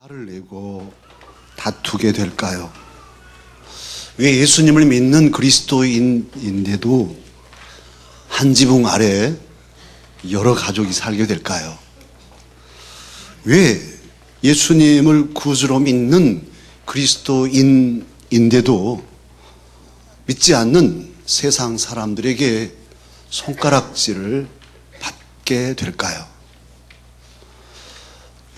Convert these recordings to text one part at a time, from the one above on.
화를 내고 다투게 될까요? 왜 예수님을 믿는 그리스도인인데도 한 지붕 아래 여러 가족이 살게 될까요? 왜 예수님을 구주로 믿는 그리스도인인데도 믿지 않는 세상 사람들에게 손가락질을 받게 될까요?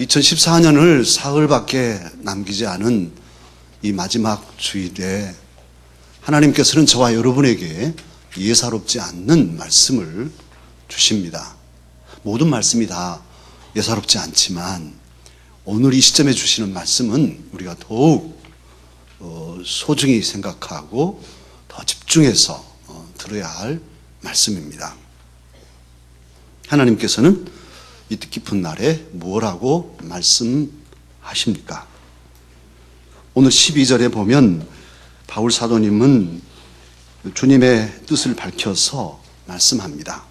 2014년을 사흘밖에 남기지 않은 이 마지막 주일에 하나님께서는 저와 여러분에게 예사롭지 않는 말씀을 주십니다. 모든 말씀이 다 예사롭지 않지만 오늘 이 시점에 주시는 말씀은 우리가 더욱 소중히 생각하고 더 집중해서 들어야 할 말씀입니다. 하나님께서는 이 뜻깊은 날에 뭐라고 말씀하십니까? 오늘 12절에 보면 바울 사도님은 주님의 뜻을 밝혀서 말씀합니다.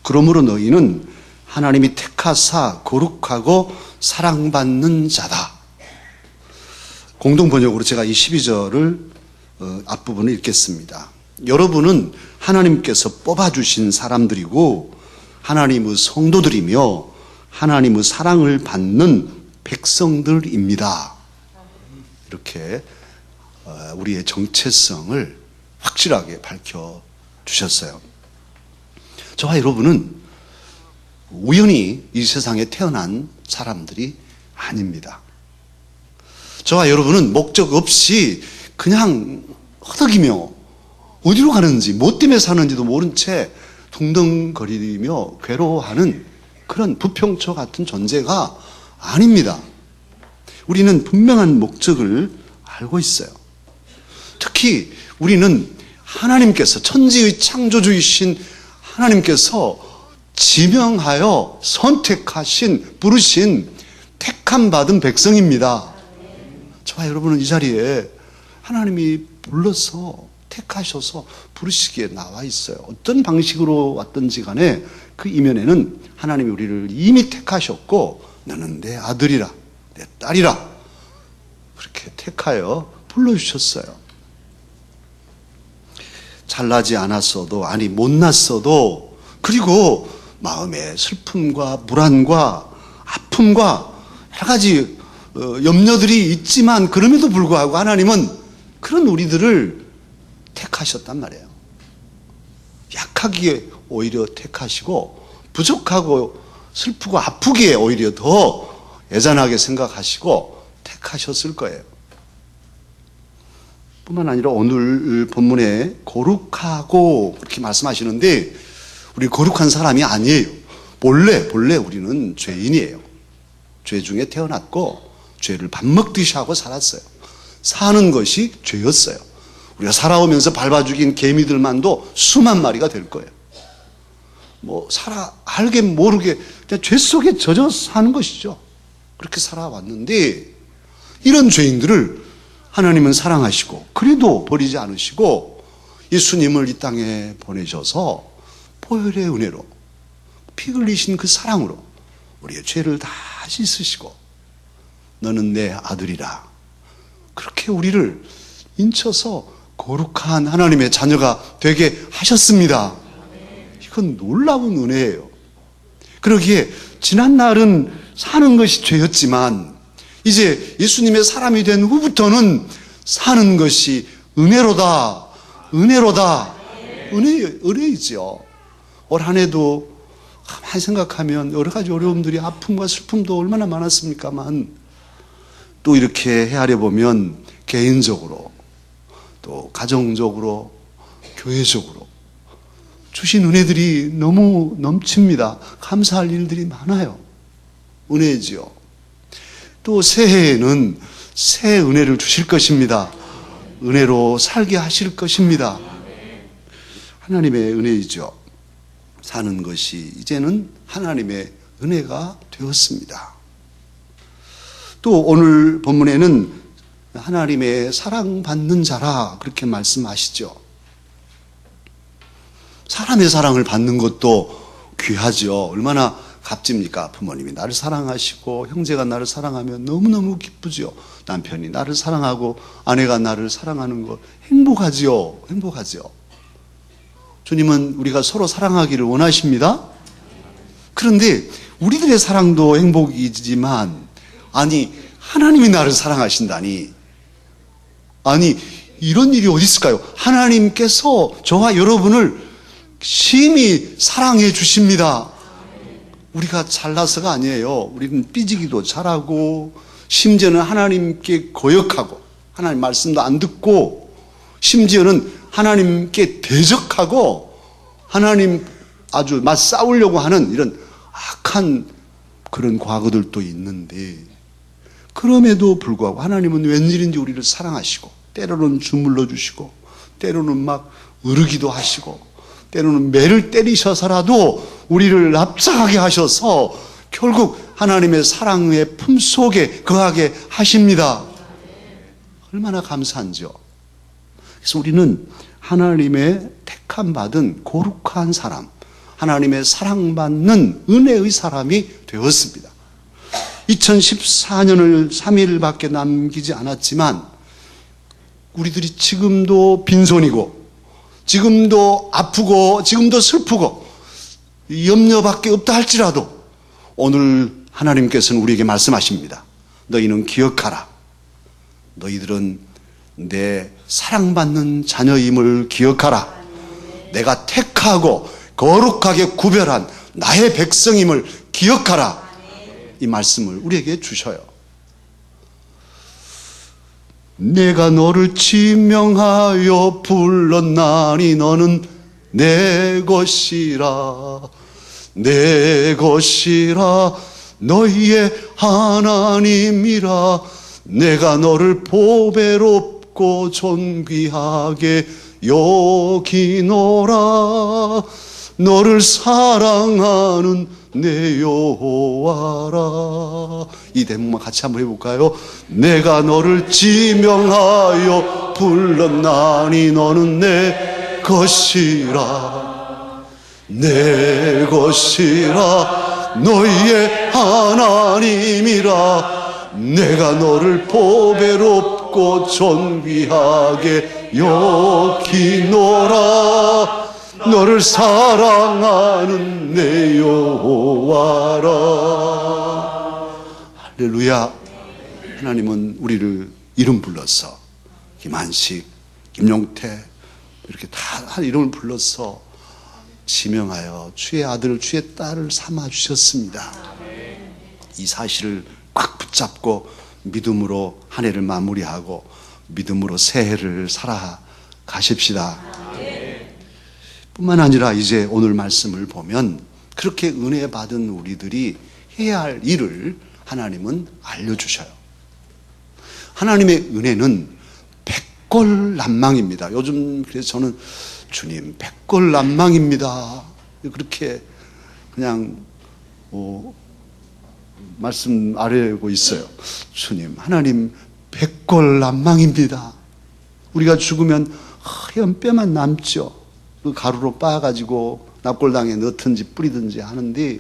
그러므로 너희는 하나님이 택하사 거룩하고 사랑받는 자다. 공동 번역으로 제가 이 12절을 앞부분을 읽겠습니다. 여러분은 하나님께서 뽑아주신 사람들이고 하나님의 성도들이며 하나님의 사랑을 받는 백성들입니다. 이렇게 우리의 정체성을 확실하게 밝혀주셨어요. 저와 여러분은 우연히 이 세상에 태어난 사람들이 아닙니다. 저와 여러분은 목적 없이 그냥 허덕이며 어디로 가는지, 뭐 때문에 사는지도 모른 채 둥둥거리며 괴로워하는 그런 부평초 같은 존재가 아닙니다. 우리는 분명한 목적을 알고 있어요. 특히 우리는 하나님께서, 천지의 창조주이신 하나님께서 지명하여 선택하신, 부르신 택함 받은 백성입니다. 저와 여러분은 이 자리에 하나님이 불러서 택하셔서 부르시기에 나와 있어요. 어떤 방식으로 왔든지 간에 그 이면에는 하나님이 우리를 이미 택하셨고 너는 내 아들이라, 내 딸이라 그렇게 택하여 불러주셨어요. 잘나지 않았어도, 아니 못났어도, 그리고 마음의 슬픔과 불안과 아픔과 여러 가지 염려들이 있지만 그럼에도 불구하고 하나님은 그런 우리들을 택하셨단 말이에요. 약하기에 오히려 택하시고 부족하고 슬프고 아프기에 오히려 더 애잔하게 생각하시고 택하셨을 거예요. 뿐만 아니라 오늘 본문에 거룩하고 그렇게 말씀하시는데 우리 거룩한 사람이 아니에요. 본래 우리는 죄인이에요. 죄 중에 태어났고 죄를 밥 먹듯이 하고 살았어요. 사는 것이 죄였어요. 우리가 살아오면서 밟아 죽인 개미들만도 수만 마리가 될 거예요. 알게 모르게 그냥 죄 속에 젖어 사는 것이죠. 그렇게 살아왔는데 이런 죄인들을 하나님은 사랑하시고 그래도 버리지 않으시고 예수님을 이 땅에 보내셔서 보혈의 은혜로 피 흘리신 그 사랑으로 우리의 죄를 다 씻으시고 너는 내 아들이라 그렇게 우리를 인쳐서 거룩한 하나님의 자녀가 되게 하셨습니다. 이건 놀라운 은혜예요. 그러기에 지난 날은 사는 것이 죄였지만 이제 예수님의 사람이 된 후부터는 사는 것이 은혜로다. 은혜이죠. 올 한 해도 가만히 생각하면 여러 가지 어려움들이, 아픔과 슬픔도 얼마나 많았습니까만 또 이렇게 헤아려 보면 개인적으로 또 가정적으로, 교회적으로 주신 은혜들이 너무 넘칩니다. 감사할 일들이 많아요. 은혜지요. 또 새해에는 새 은혜를 주실 것입니다. 은혜로 살게 하실 것입니다. 하나님의 은혜이죠. 사는 것이 이제는 하나님의 은혜가 되었습니다. 또 오늘 본문에는 하나님의 사랑받는 자라 그렇게 말씀하시죠. 사람의 사랑을 받는 것도 귀하죠. 얼마나 값집니까? 부모님이 나를 사랑하시고 형제가 나를 사랑하면 너무너무 기쁘죠. 남편이 나를 사랑하고 아내가 나를 사랑하는 거 행복하지요. 행복하지요. 주님은 우리가 서로 사랑하기를 원하십니다. 그런데 우리들의 사랑도 행복이지만, 아니 하나님이 나를 사랑하신다니, 아니 이런 일이 어디 있을까요? 하나님께서 저와 여러분을 심히 사랑해 주십니다. 우리가 잘나서가 아니에요. 우리는 삐지기도 잘하고, 심지어는 하나님께 거역하고, 하나님 말씀도 안 듣고, 심지어는 하나님께 대적하고, 하나님 아주 맞싸우려고 하는 이런 악한 그런 과거들도 있는데, 그럼에도 불구하고 하나님은 웬일인지 우리를 사랑하시고, 때로는 주물러 주시고, 때로는 막 으르기도 하시고, 때로는 매를 때리셔서라도 우리를 납작하게 하셔서 결국 하나님의 사랑의 품속에 거하게 하십니다. 얼마나 감사한지요. 그래서 우리는 하나님의 택함 받은 거룩한 사람, 하나님의 사랑받는 은혜의 사람이 되었습니다. 2014년을 3일밖에 남기지 않았지만 우리들이 지금도 빈손이고, 지금도 아프고, 지금도 슬프고 염려밖에 없다 할지라도 오늘 하나님께서는 우리에게 말씀하십니다. 너희는 기억하라. 너희들은 내 사랑받는 자녀임을 기억하라. 내가 택하고 거룩하게 구별한 나의 백성임을 기억하라. 이 말씀을 우리에게 주셔요. 내가 너를 지명하여 불렀나니 너는 내 것이라. 내 것이라. 너희의 하나님이라. 내가 너를 보배롭고 존귀하게 여기노라. 너를 사랑하는 내 여호와라. 이 대목만 같이 한번 해볼까요? 내가 너를 지명하여 불렀나니 너는 내 것이라. 내 것이라. 너희의 하나님이라. 내가 너를 보배롭고 존귀하게 여기노라. 너를 사랑하는 내 여호와라. 할렐루야. 하나님은 우리를 이름 불러서, 김한식, 김용태 이렇게 다 이름을 불러서 지명하여 주의 아들, 주의 딸을 삼아 주셨습니다. 이 사실을 꽉 붙잡고 믿음으로 한 해를 마무리하고 믿음으로 새해를 살아가십시다. 뿐만 아니라 이제 오늘 말씀을 보면 그렇게 은혜 받은 우리들이 해야 할 일을 하나님은 알려주셔요. 하나님의 은혜는 백골난망입니다. 요즘 그래서 저는 주님 백골난망입니다 그렇게 그냥 말씀 아뢰고 있어요. 주님, 하나님 백골난망입니다. 우리가 죽으면 하얀 뼈만 남죠. 그 가루로 빻아가지고 납골당에 넣든지 뿌리든지 하는데,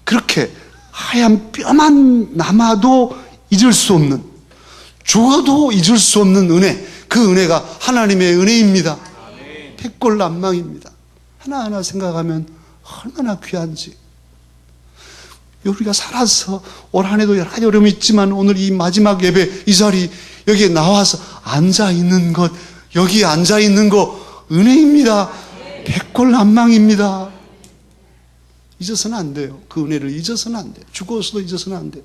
그렇게 하얀 뼈만 남아도 잊을 수 없는, 죽어도 잊을 수 없는 은혜, 그 은혜가 하나님의 은혜입니다. 백골난망입니다. 하나하나 생각하면 얼마나 귀한지. 우리가 살아서 올 한 해도 여러 가지 어려움이 있지만 오늘 이 마지막 예배 이 자리 여기에 나와서 앉아있는 것, 여기 앉아있는 거 은혜입니다. 백골난망입니다. 잊어서는 안 돼요. 그 은혜를 잊어서는 안 돼요. 죽어서도 잊어서는 안 돼요.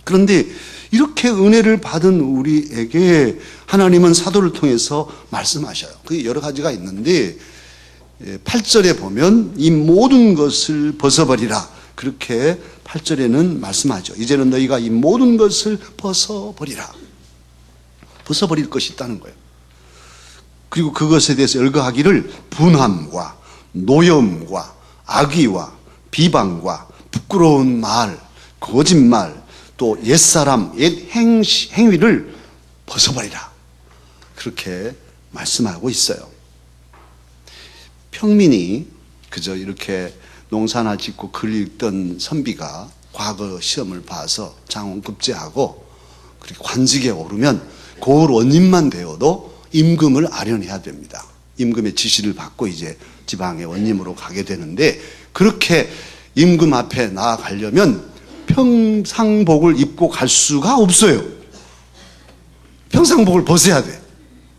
그런데 이렇게 은혜를 받은 우리에게 하나님은 사도를 통해서 말씀하셔요. 그게 여러 가지가 있는데 8절에 보면 이 모든 것을 벗어버리라. 그렇게 8절에는 말씀하죠. 이제는 너희가 이 모든 것을 벗어버리라. 벗어버릴 것이 있다는 거예요. 그리고 그것에 대해서 열거하기를 분함과 노염과 악의와 비방과 부끄러운 말, 거짓말, 또 옛사람, 옛 행위를 벗어버리라. 그렇게 말씀하고 있어요. 평민이 그저 이렇게 농사나 짓고 글 읽던 선비가 과거 시험을 봐서 장원급제하고 그렇게 관직에 오르면 그 원님만 되어도 임금을 아련해야 됩니다. 임금의 지시를 받고 이제 지방의 원님으로 가게 되는데, 그렇게 임금 앞에 나아가려면 평상복을 입고 갈 수가 없어요. 평상복을 벗어야 돼.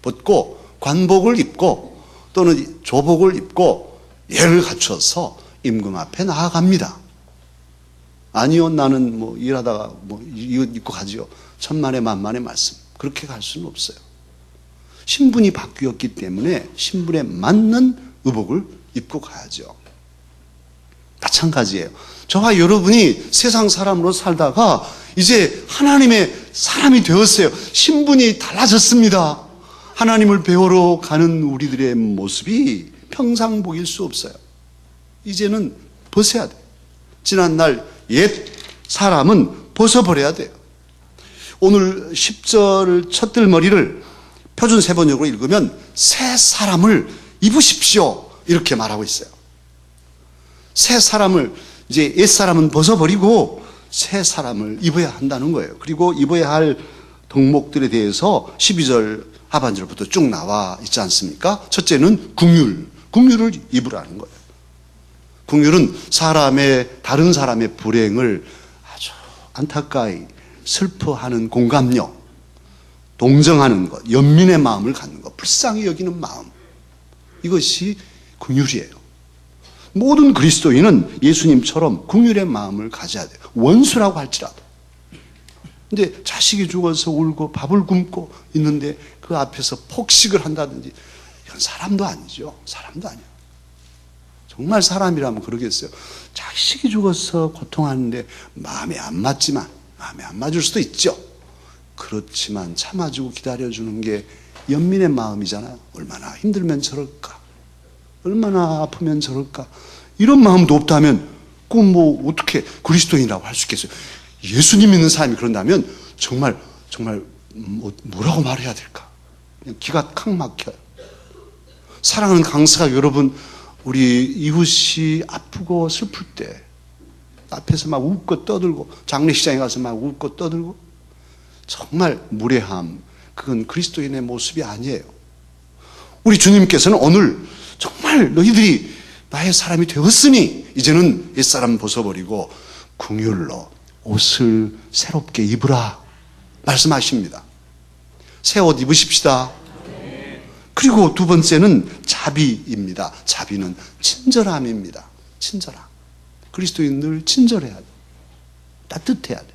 벗고 관복을 입고 또는 조복을 입고 예를 갖춰서 임금 앞에 나아갑니다. 아니요, 나는 뭐 일하다가 뭐 이거 입고 가지요. 천만의 만만의 말씀. 그렇게 갈 수는 없어요. 신분이 바뀌었기 때문에 신분에 맞는 의복을 입고 가야죠. 마찬가지예요. 저와 여러분이 세상 사람으로 살다가 이제 하나님의 사람이 되었어요. 신분이 달라졌습니다. 하나님을 배우러 가는 우리들의 모습이 평상복일 수 없어요. 이제는 벗어야 돼요. 지난날 옛 사람은 벗어버려야 돼요. 오늘 10절 첫들머리를 표준 세번역으로 읽으면 새 사람을 입으십시오 이렇게 말하고 있어요. 새 사람을, 이제 옛 사람은 벗어버리고 새 사람을 입어야 한다는 거예요. 그리고 입어야 할 덕목들에 대해서 12절 하반절부터 쭉 나와 있지 않습니까? 첫째는 긍휼, 긍휼을 입으라는 거예요. 긍휼은 다른 사람의 불행을 아주 안타까이 슬퍼하는 공감력, 동정하는 것, 연민의 마음을 갖는 것, 불쌍히 여기는 마음, 이것이 긍휼이에요. 모든 그리스도인은 예수님처럼 긍휼의 마음을 가져야 돼요. 원수라고 할지라도. 근데 자식이 죽어서 울고 밥을 굶고 있는데 그 앞에서 폭식을 한다든지, 이건 사람도 아니죠. 사람도 아니에요. 정말 사람이라면 그러겠어요. 자식이 죽어서 고통하는데 마음에 안 맞지만, 마음에 안 맞을 수도 있죠. 그렇지만 참아주고 기다려주는 게 연민의 마음이잖아요. 얼마나 힘들면 저럴까, 얼마나 아프면 저럴까. 이런 마음도 없다면 그건 뭐 어떻게 그리스도인이라고 할 수 있겠어요? 예수님 믿는 사람이 그런다면 정말 뭐라고 말해야 될까? 그냥 기가 칵 막혀요. 사랑하는 강사가 여러분, 우리 이웃이 아프고 슬플 때 앞에서 막 웃고 떠들고, 장례식장에 가서 막 웃고 떠들고, 정말 무례함, 그건 그리스도인의 모습이 아니에요. 우리 주님께서는 오늘 정말 너희들이 나의 사람이 되었으니 이제는 옛사람 벗어버리고 긍휼로 옷을 새롭게 입으라 말씀하십니다. 새 옷 입으십시다. 그리고 두 번째는 자비입니다. 자비는 친절함입니다. 친절함. 그리스도인 늘 친절해야 돼. 따뜻해야 돼.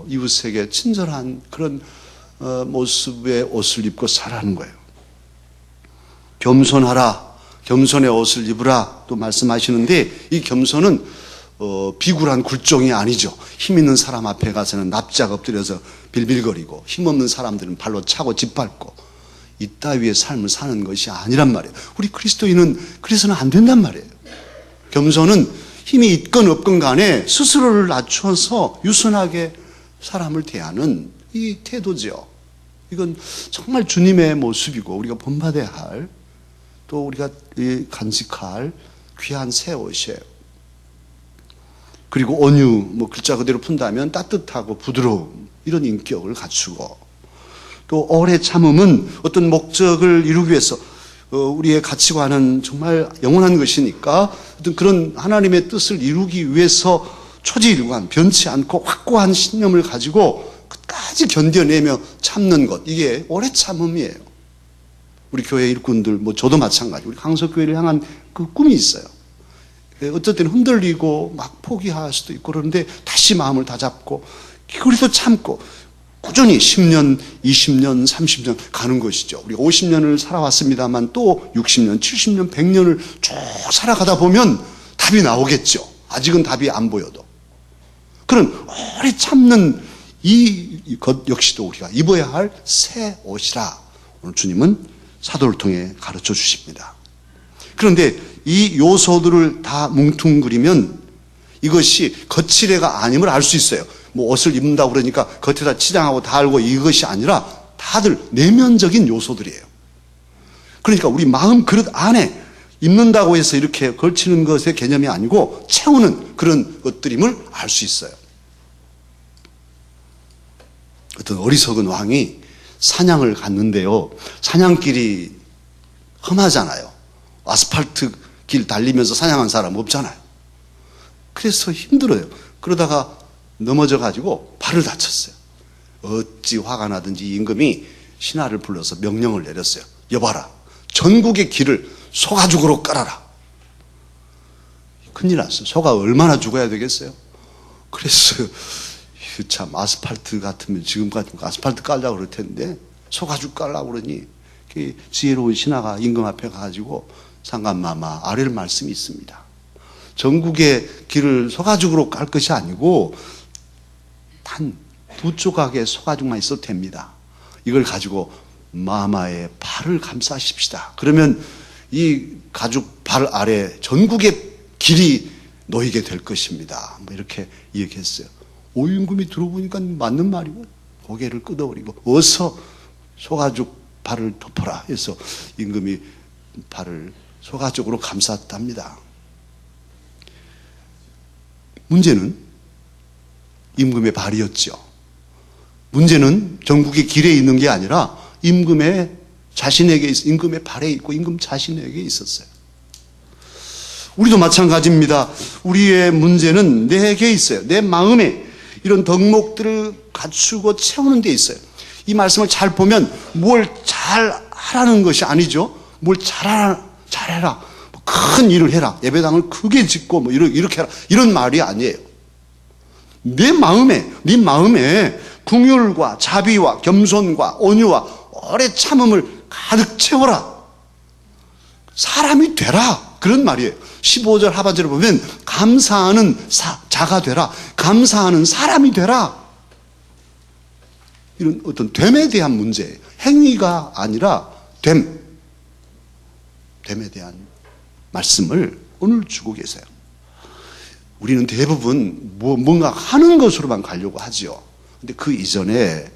이웃에게 친절한 그런 모습의 옷을 입고 살아가는 거예요. 겸손하라, 겸손의 옷을 입으라 또 말씀하시는데, 이 겸손은 비굴한 굴종이 아니죠. 힘 있는 사람 앞에 가서는 납작 엎드려서 빌빌거리고, 힘없는 사람들은 발로 차고 짓밟고, 이따위의 삶을 사는 것이 아니란 말이에요. 우리 그리스도인은 그래서는 안 된단 말이에요. 겸손은 힘이 있건 없건 간에 스스로를 낮춰서 유순하게 사람을 대하는 이 태도죠. 이건 정말 주님의 모습이고 우리가 본받아야 할, 또 우리가 간직할 귀한 새 옷이에요. 그리고 온유, 글자 그대로 푼다면 따뜻하고 부드러움, 이런 인격을 갖추고, 또 오래 참음은 어떤 목적을 이루기 위해서 우리의 가치관은 정말 영원한 것이니까 어떤 그런 하나님의 뜻을 이루기 위해서 초지일관, 변치 않고 확고한 신념을 가지고 끝까지 견뎌내며 참는 것, 이게 오래 참음이에요. 우리 교회 일꾼들, 저도 마찬가지, 우리 강석교회를 향한 그 꿈이 있어요. 어떨 때는 흔들리고 막 포기할 수도 있고 그러는데 다시 마음을 다잡고 그래도 참고 꾸준히 10년, 20년, 30년 가는 것이죠. 우리 50년을 살아왔습니다만 또 60년, 70년, 100년을 쭉 살아가다 보면 답이 나오겠죠. 아직은 답이 안 보여도. 그런 오래 참는 이 것 역시도 우리가 입어야 할 새 옷이라 오늘 주님은 사도를 통해 가르쳐 주십니다. 그런데 이 요소들을 다 뭉뚱그리면 이것이 거칠애가 아님을 알 수 있어요. 옷을 입는다고 그러니까 겉에다 치장하고 다 알고 이것이 아니라 다들 내면적인 요소들이에요. 그러니까 우리 마음 그릇 안에 입는다고 해서 이렇게 걸치는 것의 개념이 아니고 채우는 그런 것들임을 알 수 있어요. 어떤 어리석은 왕이 사냥을 갔는데요. 사냥길이 험하잖아요. 아스팔트 길 달리면서 사냥한 사람 없잖아요. 그래서 힘들어요. 그러다가 넘어져가지고 발을 다쳤어요. 어찌 화가 나든지 임금이 신하를 불러서 명령을 내렸어요. 여봐라, 전국의 길을 소가죽으로 깔아라. 큰일 났어요. 소가 얼마나 죽어야 되겠어요? 그래서 참 아스팔트 같으면 지금 같으면 아스팔트 깔려고 그럴 텐데 소가죽 깔라고 그러니 지혜로운 신하가 임금 앞에 가가지고 상감마마 아랠 말씀이 있습니다. 전국의 길을 소가죽으로 깔 것이 아니고 단 두 조각의 소가죽만 있어도 됩니다. 이걸 가지고 마마의 발을 감싸십시다. 그러면 이 가죽 발 아래 전국의 길이 놓이게 될 것입니다. 뭐 이렇게 이야기했어요. 임금이 들어보니까 맞는 말이고 고개를 끄덕거리고 어서 소가죽 발을 덮어라 해서 임금이 발을 소가죽으로 감쌌답니다. 문제는 임금의 발이었죠. 문제는 전국의 길에 있는 게 아니라 임금의 발에 있고 임금 자신에게 있었어요. 우리도 마찬가지입니다. 우리의 문제는 내게 있어요. 내 마음에 이런 덕목들을 갖추고 채우는 데 있어요. 이 말씀을 잘 보면 뭘 잘 하라는 것이 아니죠. 뭘 잘해라. 큰 일을 해라. 예배당을 크게 짓고 뭐 이렇게 해라. 이런 말이 아니에요. 네 마음에 긍휼과 자비와 겸손과 온유와 오래 참음을 가득 채워라. 사람이 되라. 그런 말이에요. 15절 하반절을 보면 감사하는 자가 되라. 감사하는 사람이 되라. 이런 어떤 됨에 대한 문제예요. 행위가 아니라 됨에 대한 말씀을 오늘 주고 계세요. 우리는 대부분 뭔가 하는 것으로만 가려고 하죠. 근데 그 이전에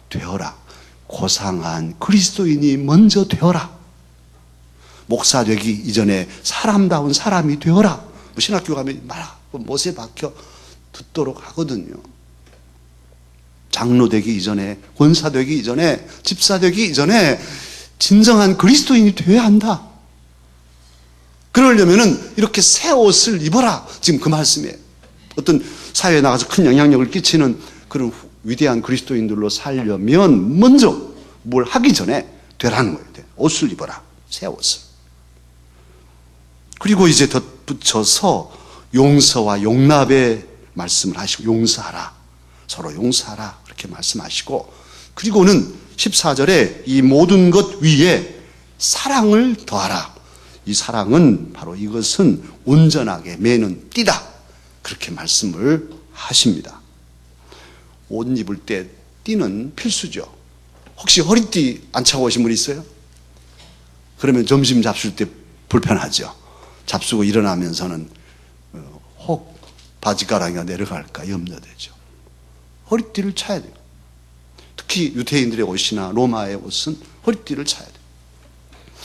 되어라. 고상한 그리스도인이 먼저 되어라. 목사 되기 이전에 사람다운 사람이 되어라. 신학교 가면 못에 박혀 듣도록 하거든요. 장로 되기 이전에, 권사 되기 이전에, 집사 되기 이전에 진정한 그리스도인이 되어야 한다. 그러려면은 이렇게 새 옷을 입어라. 지금 그 말씀이에요. 어떤 사회에 나가서 큰 영향력을 끼치는 그런 위대한 그리스도인들로 살려면 먼저 뭘 하기 전에 되라는 거예요. 옷을 입어라. 새 옷을. 그리고 이제 덧붙여서 용서와 용납의 말씀을 하시고 용서하라. 서로 용서하라. 그렇게 말씀하시고 그리고는 14절에 이 모든 것 위에 사랑을 더하라. 이 사랑은 바로 이것은 온전하게 매는 띠다. 그렇게 말씀을 하십니다. 옷 입을 때 띠는 필수죠. 혹시 허리띠 안 차고 오신 분 있어요? 그러면 점심 잡술 때 불편하죠. 잡수고 일어나면서는 혹 바지가랑이가 내려갈까 염려되죠. 허리띠를 차야 돼요. 특히 유대인들의 옷이나 로마의 옷은 허리띠를 차야 돼요.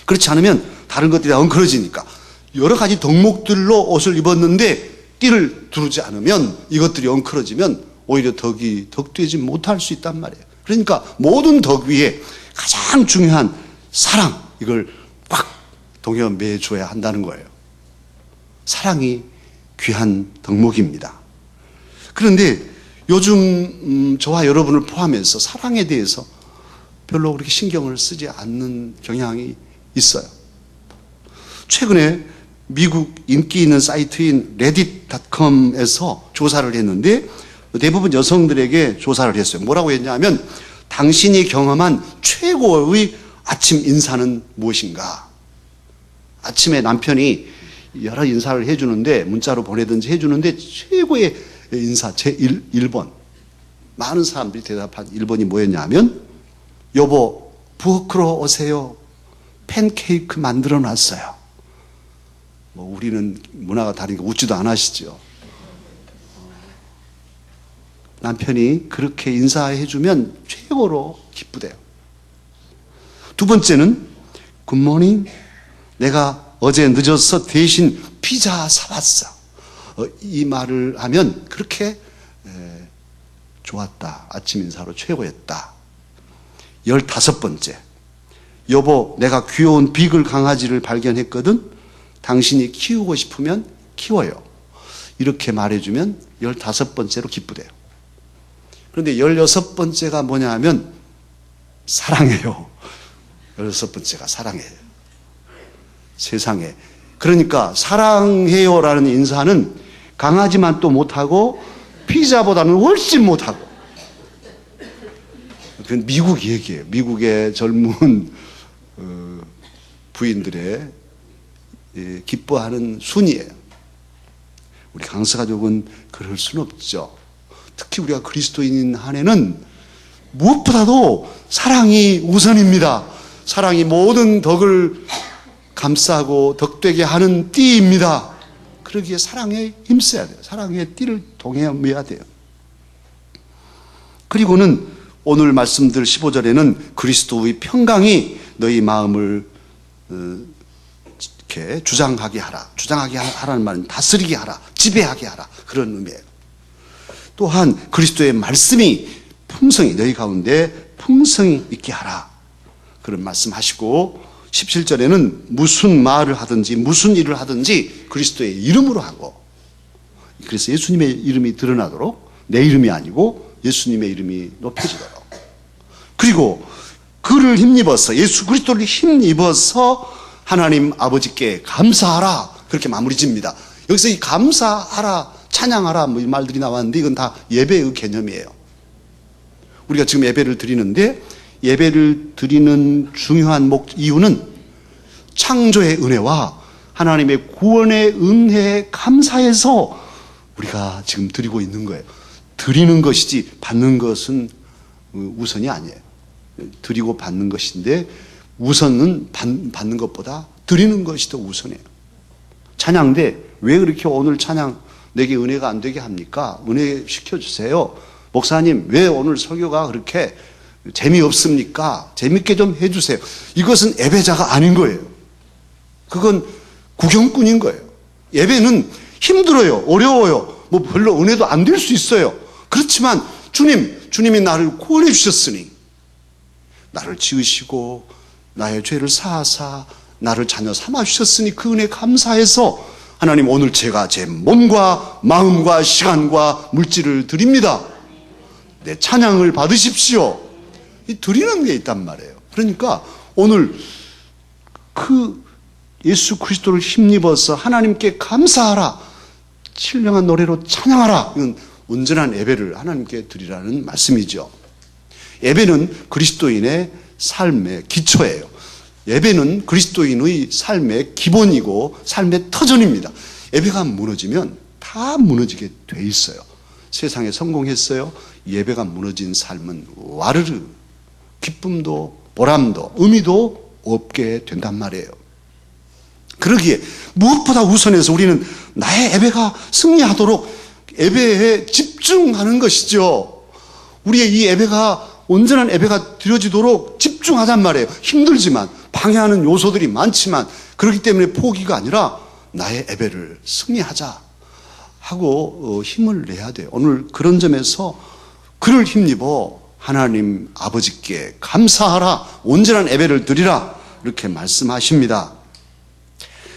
그렇지 않으면 다른 것들이 다 엉클어지니까 여러 가지 덕목들로 옷을 입었는데 띠를 두르지 않으면 이것들이 엉클어지면 오히려 덕되지 못할 수 있단 말이에요. 그러니까 모든 덕 위에 가장 중요한 사랑, 이걸 꽉 동여매줘야 한다는 거예요. 사랑이 귀한 덕목입니다. 그런데 요즘 저와 여러분을 포함해서 사랑에 대해서 별로 그렇게 신경을 쓰지 않는 경향이 있어요. 최근에 미국 인기 있는 사이트인 reddit.com에서 조사를 했는데 대부분 여성들에게 조사를 했어요. 뭐라고 했냐면 당신이 경험한 최고의 아침 인사는 무엇인가? 아침에 남편이 여러 인사를 해주는데 문자로 보내든지 해주는데 최고의 인사 제1번 많은 사람들이 대답한 1번이 뭐였냐면 여보 부엌으로 오세요. 팬케이크 만들어 놨어요. 뭐 우리는 문화가 다르니까 웃지도 안 하시죠. 남편이 그렇게 인사해주면 최고로 기쁘대요. 두 번째는 굿모닝, 내가 어제 늦어서 대신 피자 사왔어. 이 말을 하면 그렇게 좋았다. 아침 인사로 최고였다. 15번째. 여보, 내가 귀여운 비글 강아지를 발견했거든. 당신이 키우고 싶으면 키워요. 이렇게 말해주면 15번째로 기쁘대요. 그런데 16번째가 뭐냐 하면 사랑해요. 16번째가 사랑해요. 세상에. 그러니까 사랑해요라는 인사는 강아지만 또 못하고 피자보다는 훨씬 못하고. 그건 미국 얘기예요. 미국의 젊은 부인들의 기뻐하는 순이에요. 우리 강서가족은 그럴 수는 없죠. 특히 우리가 그리스도인인 한 해는 무엇보다도 사랑이 우선입니다. 사랑이 모든 덕을 감싸고 덕되게 하는 띠입니다. 그러기에 사랑에 힘써야 돼요. 사랑의 띠를 동해야 돼요. 그리고는 오늘 말씀들 15절에는 그리스도의 평강이 너희 마음을 이렇게 주장하게 하라. 주장하게 하라는 말은 다스리게 하라. 지배하게 하라. 그런 의미예요. 또한 그리스도의 말씀이 풍성히 너희 가운데 풍성히 있게 하라. 그런 말씀하시고 17절에는 무슨 말을 하든지 무슨 일을 하든지 그리스도의 이름으로 하고, 그래서 예수님의 이름이 드러나도록, 내 이름이 아니고 예수님의 이름이 높여지도록, 그리고 그를 힘입어서 예수 그리스도를 힘입어서 하나님 아버지께 감사하라. 그렇게 마무리 짓니다. 여기서 이 감사하라, 찬양하라 뭐 이 말들이 나왔는데 이건 다 예배의 개념이에요. 우리가 지금 예배를 드리는데 예배를 드리는 중요한 이유는 창조의 은혜와 하나님의 구원의 은혜에 감사해서 우리가 지금 드리고 있는 거예요. 드리는 것이지 받는 것은 우선이 아니에요. 드리고 받는 것인데 우선은 받는 것보다 드리는 것이 더 우선이에요. 찬양대 왜 그렇게 오늘 찬양 내게 은혜가 안 되게 합니까? 은혜 시켜주세요. 목사님 왜 오늘 설교가 그렇게 재미없습니까? 재밌게 좀 해주세요. 이것은 예배자가 아닌 거예요. 그건 구경꾼인 거예요. 예배는 힘들어요. 어려워요. 뭐 별로 은혜도 안 될 수 있어요. 그렇지만 주님이 나를 구원해 주셨으니, 나를 지으시고 나의 죄를 사하사 나를 자녀 삼아 주셨으니 그 은혜 감사해서 하나님 오늘 제가 제 몸과 마음과 시간과 물질을 드립니다. 내 찬양을 받으십시오. 이 드리는 게 있단 말이에요. 그러니까 오늘 그 예수 그리스도를 힘입어서 하나님께 감사하라, 신령한 노래로 찬양하라, 이건 온전한 예배를 하나님께 드리라는 말씀이죠. 예배는 그리스도인의 삶의 기초예요. 예배는 그리스도인의 삶의 기본이고 삶의 터전입니다. 예배가 무너지면 다 무너지게 돼 있어요. 세상에 성공했어요. 예배가 무너진 삶은 와르르 기쁨도 보람도 의미도 없게 된단 말이에요. 그러기에 무엇보다 우선해서 우리는 나의 예배가 승리하도록 예배에 집중하는 것이죠. 우리의 이 예배가 온전한 예배가 드려지도록 집중하단 말이에요. 힘들지만 방해하는 요소들이 많지만 그렇기 때문에 포기가 아니라 나의 예배를 승리하자 하고 힘을 내야 돼요. 오늘 그런 점에서 그를 힘입어 하나님 아버지께 감사하라, 온전한 예배를 드리라 이렇게 말씀하십니다.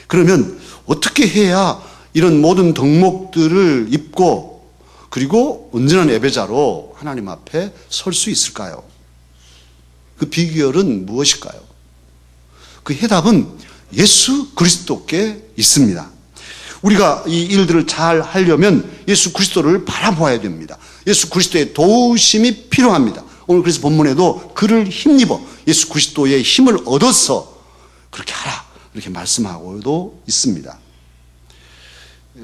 그러면 어떻게 해야 이런 모든 덕목들을 입고 그리고 온전한 예배자로 하나님 앞에 설 수 있을까요? 그 비결은 무엇일까요? 그 해답은 예수 그리스도께 있습니다. 우리가 이 일들을 잘 하려면 예수 그리스도를 바라보아야 됩니다. 예수 그리스도의 도우심이 필요합니다. 오늘 그래서 본문에도 그를 힘입어 예수 그리스도의 힘을 얻어서 그렇게 하라 이렇게 말씀하고도 있습니다.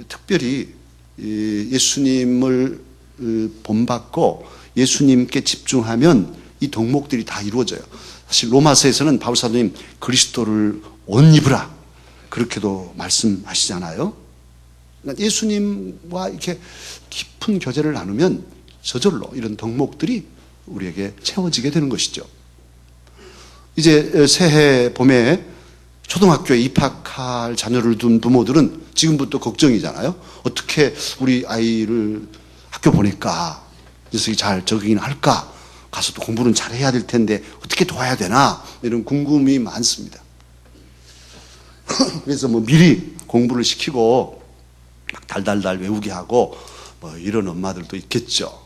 특별히 예수님을 본받고 예수님께 집중하면 이 덕목들이 다 이루어져요. 사실 로마서에서는 바울 사도님 그리스도를 옷 입으라 그렇게도 말씀하시잖아요. 그러니까 예수님과 이렇게 깊은 교제를 나누면 저절로 이런 덕목들이 우리에게 채워지게 되는 것이죠. 이제 새해 봄에 초등학교에 입학할 자녀를 둔 부모들은 지금부터 걱정이잖아요. 어떻게 우리 아이를 학교 보낼까? 녀석이 잘 적응할까? 가서 또 공부는 잘 해야 될 텐데 어떻게 도와야 되나? 이런 궁금이 많습니다. 그래서 뭐 미리 공부를 시키고 막 달달달 외우게 하고 뭐 이런 엄마들도 있겠죠.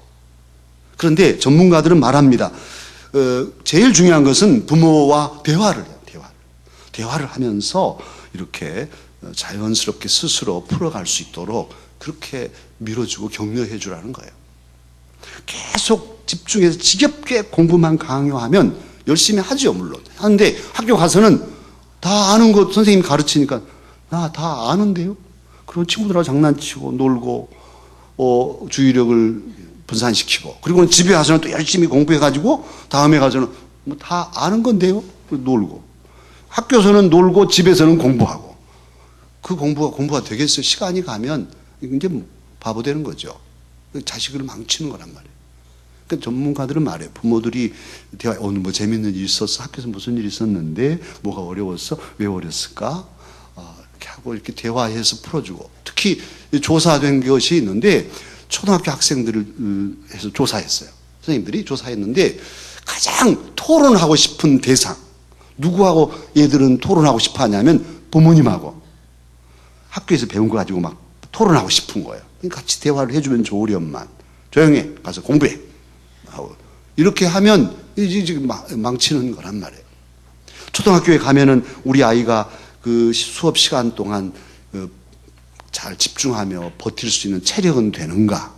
그런데 전문가들은 말합니다. 제일 중요한 것은 부모와 대화를 해요. 대화를 하면서 이렇게 자연스럽게 스스로 풀어갈 수 있도록 그렇게 밀어주고 격려해 주라는 거예요. 계속 집중해서 지겹게 공부만 강요하면 열심히 하죠, 물론. 하는데 학교 가서는 다 아는 것 선생님이 가르치니까 나 다 아는데요? 그리고 친구들하고 장난치고 놀고 주의력을 분산시키고 그리고 집에 가서는 또 열심히 공부해가지고 다음에 가서는 뭐 다 아는 건데요? 놀고 학교에서는 놀고 집에서는 공부하고 그 공부가 되겠어요? 시간이 가면 이제 바보 되는 거죠. 자식을 망치는 거란 말이에요. 그러니까 전문가들은 말해요. 부모들이 대화, 오늘 뭐 재밌는 일이 있었어? 학교에서 무슨 일이 있었는데 뭐가 어려웠어? 왜 어렸을까? 이렇게 하고 이렇게 대화해서 풀어주고 특히 조사된 것이 있는데 초등학교 학생들을 해서 조사했어요. 선생님들이 조사했는데 가장 토론하고 싶은 대상 누구하고 얘들은 토론하고 싶어 하냐면 부모님하고 학교에서 배운 거 가지고 막 토론하고 싶은 거예요. 같이 대화를 해주면 좋으련만 조용히 가서 공부해 하고 이렇게 하면 이제 망치는 거란 말이에요. 초등학교에 가면은 우리 아이가 그 수업 시간 동안 잘 집중하며 버틸 수 있는 체력은 되는가,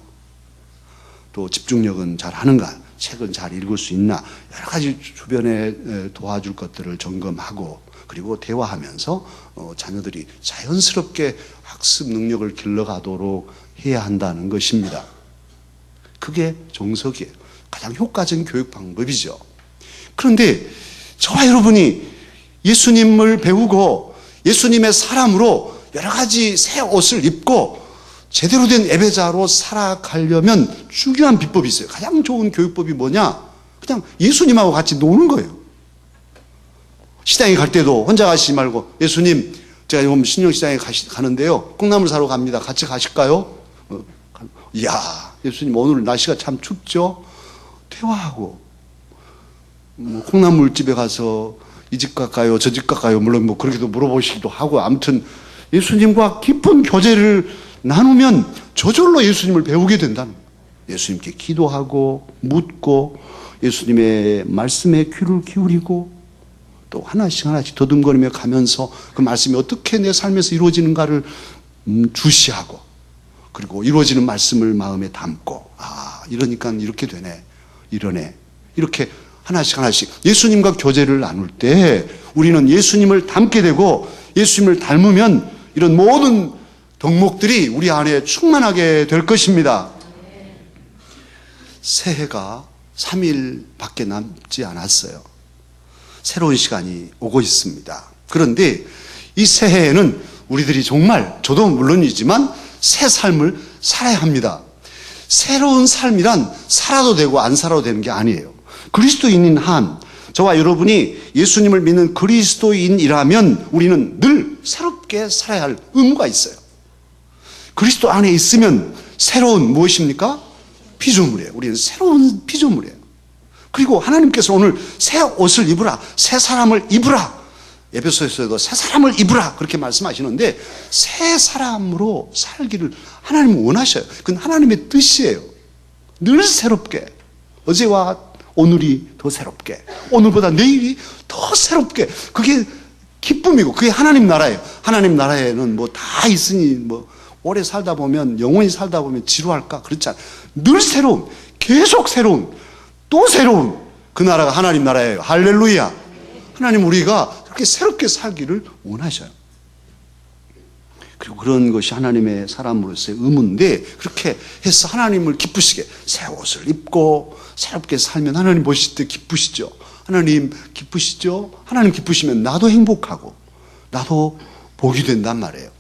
또 집중력은 잘 하는가, 책은 잘 읽을 수 있나, 여러 가지 주변에 도와줄 것들을 점검하고 그리고 대화하면서 자녀들이 자연스럽게 학습 능력을 길러가도록 해야 한다는 것입니다. 그게 정석이에요. 가장 효과적인 교육 방법이죠. 그런데 저와 여러분이 예수님을 배우고 예수님의 사람으로 여러 가지 새 옷을 입고 제대로 된 예배자로 살아가려면 중요한 비법이 있어요. 가장 좋은 교육법이 뭐냐? 그냥 예수님하고 같이 노는 거예요. 시장에 갈 때도 혼자 가시지 말고 예수님 제가 이번 신영시장에 가는데요. 콩나물 사러 갑니다. 같이 가실까요? 이야 예수님 오늘 날씨가 참 춥죠? 대화하고 콩나물집에 가서 이 집 갈까요? 저 집 갈까요? 물론 뭐 그렇게도 물어보시기도 하고 아무튼 예수님과 깊은 교제를 나누면 저절로 예수님을 배우게 된다는 거예요. 예수님께 기도하고 묻고 예수님의 말씀에 귀를 기울이고 또 하나씩 더듬거리며 가면서 그 말씀이 어떻게 내 삶에서 이루어지는가를 주시하고 그리고 이루어지는 말씀을 마음에 담고 이러니까 이렇게 되네 이러네 이렇게 하나씩 예수님과 교제를 나눌 때 우리는 예수님을 닮게 되고 예수님을 닮으면 이런 모든 덕목들이 우리 안에 충만하게 될 것입니다. 새해가 3일밖에 남지 않았어요. 새로운 시간이 오고 있습니다. 그런데 이 새해에는 우리들이 정말 저도 물론이지만 새 삶을 살아야 합니다. 새로운 삶이란 살아도 되고 안 살아도 되는 게 아니에요. 그리스도인인 한 저와 여러분이 예수님을 믿는 그리스도인이라면 우리는 늘 새롭게 살아야 할 의무가 있어요. 그리스도 안에 있으면 새로운 무엇입니까? 피조물이에요. 우리는 새로운 피조물이에요. 그리고 하나님께서 오늘 새 옷을 입으라, 새 사람을 입으라. 에베소서에도 새 사람을 입으라 그렇게 말씀하시는데 새 사람으로 살기를 하나님은 원하셔요. 그건 하나님의 뜻이에요. 늘 새롭게 어제와 오늘이 더 새롭게 오늘보다 내일이 더 새롭게 그게 기쁨이고 그게 하나님 나라예요. 하나님 나라에는 뭐 다 있으니 뭐 오래 살다 보면 영원히 살다 보면 지루할까? 그렇지 않아요. 늘 새로운 계속 새로운 또 새로운 그 나라가 하나님 나라예요. 할렐루야. 하나님 우리가 그렇게 새롭게 살기를 원하셔요. 그리고 그런 것이 하나님의 사람으로서의 의무인데 그렇게 해서 하나님을 기쁘시게 새 옷을 입고 새롭게 살면 하나님 보실 때 기쁘시죠. 하나님 기쁘시죠. 하나님 기쁘시면 나도 행복하고 나도 복이 된단 말이에요.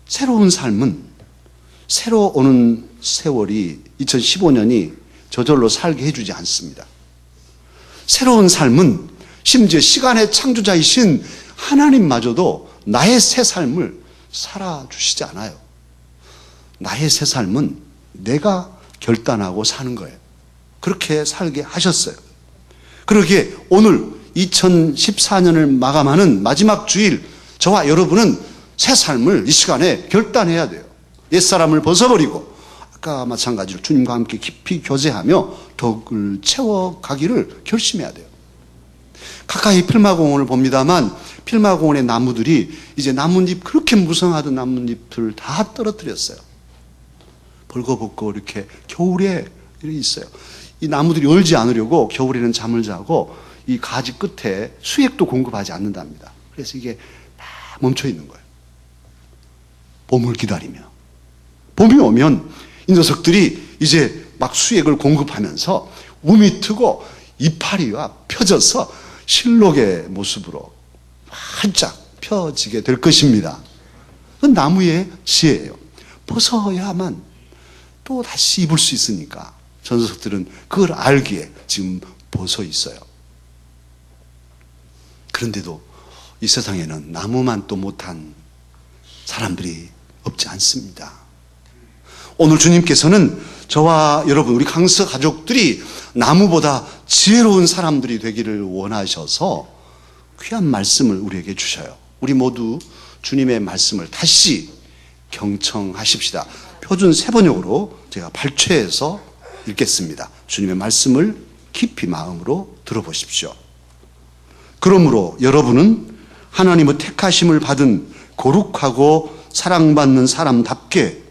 새로운 삶은 새로 오는 세월이 2015년이 저절로 살게 해주지 않습니다. 새로운 삶은 심지어 시간의 창조자이신 하나님마저도 나의 새 삶을 살아주시지 않아요. 나의 새 삶은 내가 결단하고 사는 거예요. 그렇게 살게 하셨어요. 그러기에 오늘 2014년을 마감하는 마지막 주일, 저와 여러분은 새 삶을 이 시간에 결단해야 돼요. 옛사람을 벗어버리고 아까 마찬가지로 주님과 함께 깊이 교제하며 덕을 채워가기를 결심해야 돼요. 가까이 필마공원을 봅니다만 필마공원의 나무들이 이제 나뭇잎, 그렇게 무성하던 나뭇잎을 다 떨어뜨렸어요. 벌거벗고 이렇게 겨울에 이렇게 있어요. 이 나무들이 얼지 않으려고 겨울에는 잠을 자고 이 가지 끝에 수액도 공급하지 않는답니다. 그래서 이게 다 멈춰 있는 거예요. 봄을 기다리며. 봄이 오면 이 녀석들이 이제 막 수액을 공급하면서 움이 트고 이파리가 펴져서 실록의 모습으로 활짝 펴지게 될 것입니다. 그건 나무의 지혜예요. 벗어야만 또 다시 입을 수 있으니까 저 녀석들은 그걸 알기에 지금 벗어 있어요. 그런데도 이 세상에는 나무만 또 못한 사람들이 없지 않습니다. 오늘 주님께서는 저와 여러분, 우리 강서 가족들이 나무보다 지혜로운 사람들이 되기를 원하셔서 귀한 말씀을 우리에게 주셔요. 우리 모두 주님의 말씀을 다시 경청하십시다. 표준 세번역으로 제가 발췌해서 읽겠습니다. 주님의 말씀을 깊이 마음으로 들어보십시오. 그러므로 여러분은 하나님의 택하심을 받은 거룩하고 사랑받는 사람답게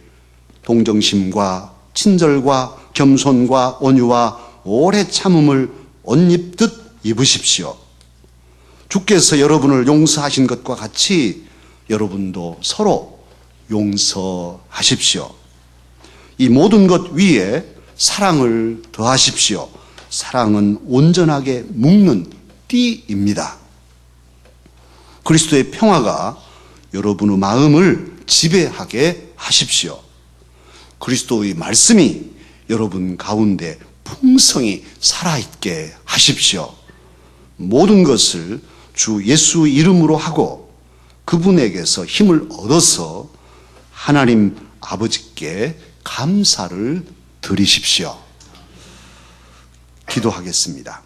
동정심과 친절과 겸손과 온유와 오래 참음을 옷 입듯 입으십시오. 주께서 여러분을 용서하신 것과 같이 여러분도 서로 용서하십시오. 이 모든 것 위에 사랑을 더하십시오. 사랑은 온전하게 묶는 띠입니다. 그리스도의 평화가 여러분의 마음을 지배하게 하십시오. 그리스도의 말씀이 여러분 가운데 풍성히 살아있게 하십시오. 모든 것을 주 예수 이름으로 하고 그분에게서 힘을 얻어서 하나님 아버지께 감사를 드리십시오. 기도하겠습니다.